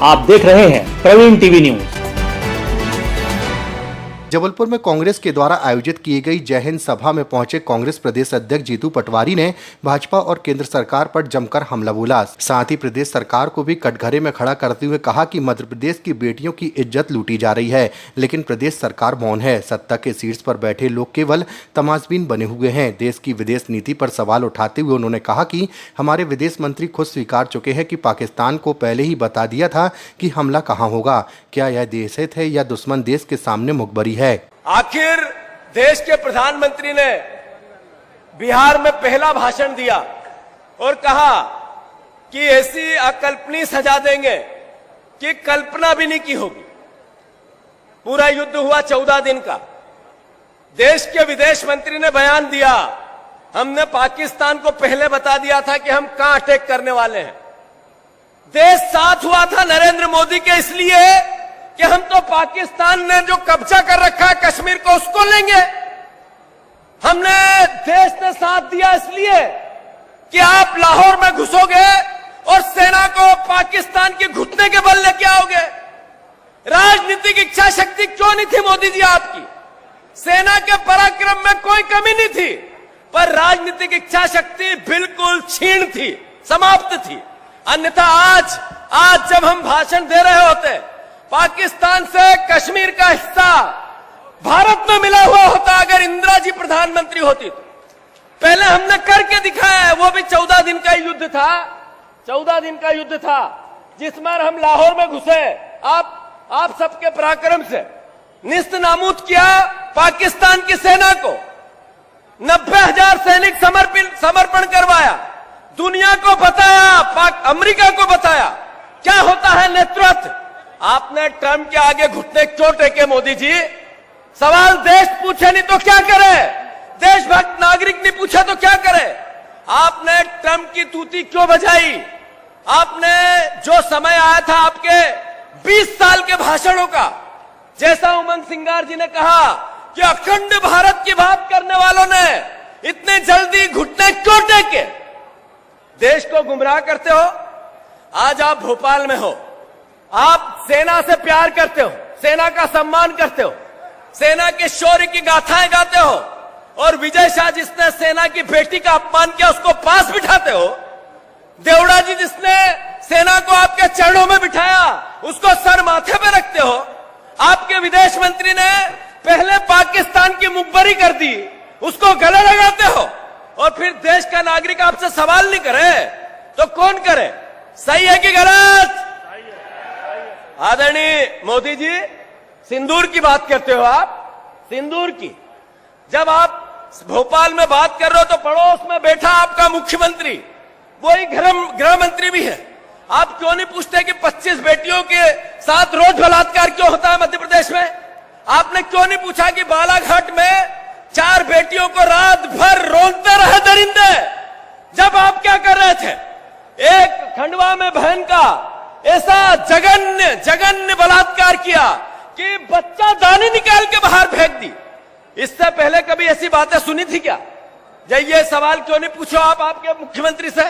आप देख रहे हैं प्रवीण टीवी न्यूज। जबलपुर में कांग्रेस के द्वारा आयोजित की गई जय हिंद सभा में पहुंचे कांग्रेस प्रदेश अध्यक्ष जीतू पटवारी ने भाजपा और केंद्र सरकार पर जमकर हमला बोला। साथ ही प्रदेश सरकार को भी कटघरे में खड़ा करते हुए कहा कि मध्य प्रदेश की बेटियों की इज्जत लूटी जा रही है, लेकिन प्रदेश सरकार मौन है। सत्ता के शीर्ष पर बैठे लोग केवल तमाशबीन बने हुए हैं। देश की विदेश नीति पर सवाल उठाते हुए उन्होंने कहा कि हमारे विदेश मंत्री खुद स्वीकार चुके हैं कि पाकिस्तान को पहले ही बता दिया था कि हमला कहाँ होगा। क्या यह देश हित है या दुश्मन देश के सामने मुखबरी है? आखिर देश के प्रधानमंत्री ने बिहार में पहला भाषण दिया और कहा कि ऐसी अकल्पनीय सजा देंगे कि कल्पना भी नहीं की होगी। पूरा युद्ध हुआ 14 दिन का। देश के विदेश मंत्री ने बयान दिया, हमने पाकिस्तान को पहले बता दिया था कि हम कहां अटैक करने वाले हैं। देश साथ हुआ था नरेंद्र मोदी के इसलिए कि हम तो पाकिस्तान ने जो कब्जा कर रखा है कश्मीर को उसको लेंगे। हमने देश ने साथ दिया इसलिए कि आप लाहौर में घुसोगे और सेना को पाकिस्तान के घुटने के बल लेके आओगे। राजनीतिक इच्छा शक्ति क्यों नहीं थी मोदी जी आपकी? सेना के पराक्रम में कोई कमी नहीं थी, पर राजनीतिक इच्छा शक्ति बिल्कुल क्षीण थी, समाप्त थी। अन्यथा आज जब हम भाषण दे रहे होते, पाकिस्तान से कश्मीर का हिस्सा भारत में मिला हुआ होता अगर इंदिरा जी प्रधानमंत्री होती तो। पहले हमने करके दिखाया है, वो भी 14 दिन का युद्ध था। 14 दिन का युद्ध था जिसमें हम लाहौर में घुसे, आप सबके पराक्रम से निस्त नाबूद किया पाकिस्तान की सेना को। 90,000 सैनिक समर्पण करवाया, दुनिया को बताया, अमेरिका को बताया क्या होता है नेतृत्व। आपने ट्रंप के आगे घुटने क्यों टेके मोदी जी? सवाल देश पूछे नहीं तो क्या करे? देशभक्त नागरिक नहीं पूछा तो क्या करे? आपने ट्रंप की तूती क्यों बजाई? आपने जो समय आया था आपके 20 साल के भाषणों का, जैसा उमंग सिंगार जी ने कहा कि अखंड भारत की बात करने वालों ने इतने जल्दी घुटने क्यों टेके? देश को गुमराह करते हो। आज आप भोपाल में हो, आप सेना से प्यार करते हो, सेना का सम्मान करते हो, सेना के शौर्य की गाथाएं गाते हो, और विजय शाह जिसने सेना की बेटी का अपमान किया उसको पास बिठाते हो। देवड़ा जी जिसने सेना को आपके चरणों में बिठाया उसको सर माथे पे रखते हो। आपके विदेश मंत्री ने पहले पाकिस्तान की मुखबरी कर दी, उसको गले लगाते हो, और फिर देश का नागरिक आपसे सवाल नहीं करे तो कौन करे? सही है कि गलत? आदरणीय मोदी जी, सिंदूर की बात करते हो आप, सिंदूर की। जब आप भोपाल में बात कर रहे हो तो पड़ोस में बैठा आपका मुख्यमंत्री, वही गृह मंत्री भी है। आप क्यों नहीं पूछते कि 25 बेटियों के साथ रोज बलात्कार क्यों होता है मध्य प्रदेश में? आपने क्यों नहीं पूछा कि बालाघाट में 4 बेटियों को रात भर रोते रहे दरिंदे? जब आप क्या कर रहे थे? एक खंडवा में बहन का ऐसा जघन्य बलात्कार किया कि बच्चा दानी निकाल के बाहर फेंक दी। इससे पहले कभी ऐसी बातें सुनी थी क्या? ये सवाल क्यों नहीं पूछो आप आपके मुख्यमंत्री से?